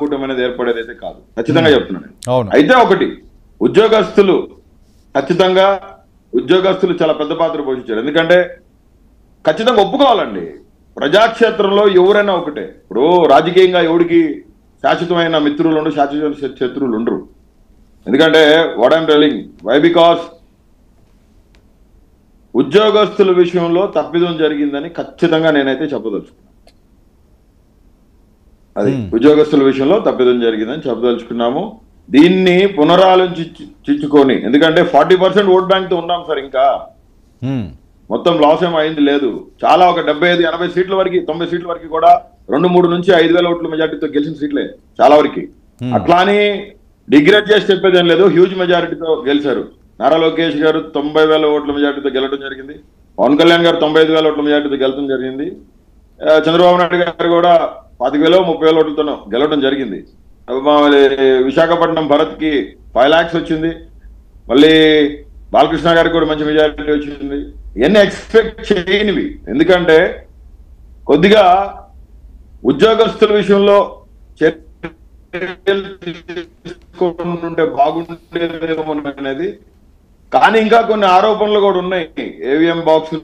కూటమి అనేది ఏర్పడేది అయితే కాదు, ఖచ్చితంగా చెప్తున్నాను. అవును. అయితే ఒకటి, ఖచ్చితంగా ఉద్యోగస్తులు చాలా పెద్ద పాత్ర పోషించారు. ఎందుకంటే ఖచ్చితంగా ఒప్పుకోవాలండి, ప్రజాక్షేత్రంలో ఎవరైనా ఒకటే. ఇప్పుడు రాజకీయంగా ఎవరికి శాశ్వతమైన మిత్రులు ఉండరు, శాశ్వత శత్రువులు ఉండరు. ఎందుకంటే what I'm telling why, because ఉద్యోగస్తుల విషయంలో తప్పిదం జరిగిందని ఖచ్చితంగా నేనైతే చెప్పదలుచుకున్నాను. అది ఉద్యోగస్తుల విషయంలో తప్పిదం జరిగిందని చెప్పదలుచుకున్నాము. దీన్ని పునరాలోచించుకొని, ఎందుకంటే 40% ఓట్ బ్యాంక్ తో ఉన్నాం సార్, ఇంకా మొత్తం లాస్ ఏమో అయింది లేదు. చాలా ఒక 75-80 సీట్ల వరకు, 90 సీట్ల వరకు కూడా 2-3 నుంచి 5,000 ఓట్ల మెజార్టీతో గెలిచిన సీట్లే చాలా వరకు. అట్లా అని డిగ్రేడ్ చేసి చెప్పేది ఏం లేదు, హ్యూజ్ మెజారిటీతో గెలిచారు. నారా లోకేష్ గారు 90,000 ఓట్ల మెజార్టీతో గెలవడం జరిగింది. పవన్ కళ్యాణ్ గారు 95,000 ఓట్ల మెజార్టీతో గెలవడం జరిగింది. చంద్రబాబు నాయుడు గారు కూడా 25,000-30,000 ఓట్లతో గెలవడం జరిగింది. విశాఖపట్నం భరత్ కి 5 lakhs వచ్చింది. మళ్ళీ బాలకృష్ణ గారికి కూడా మంచి మెజారిటీ వచ్చింది. ఇవన్నీ ఎక్స్పెక్ట్ చేయనివి. ఎందుకంటే కొద్దిగా ఉద్యోగస్తుల విషయంలో చర్యలు తీసుకుంటుంటే బాగుండేదేమో అనేది. కానీ ఇంకా కొన్ని ఆరోపణలు కూడా ఉన్నాయి. ఏవిఎం బాక్స్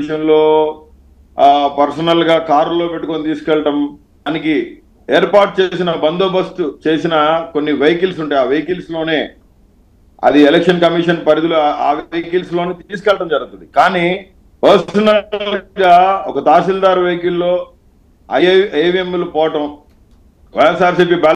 విషయంలో పర్సనల్ గా కారులో పెట్టుకొని తీసుకెళ్ళటం, దానికి ఏర్పాటు చేసిన బందోబస్తు చేసిన కొన్ని వెహికల్స్ ఉంటాయి, ఆ వెహికల్స్ లోనే అది ఎలక్షన్ కమిషన్ పరిధిలో ఆ వెహికల్స్ లోనే తీసుకెళ్ళడం జరుగుతుంది. కానీ పర్సనల్ గా ఒక తహసీల్దార్ వెహికల్లో ఏవిఎంలు పోవటం, వైఎస్ఆర్సీపీ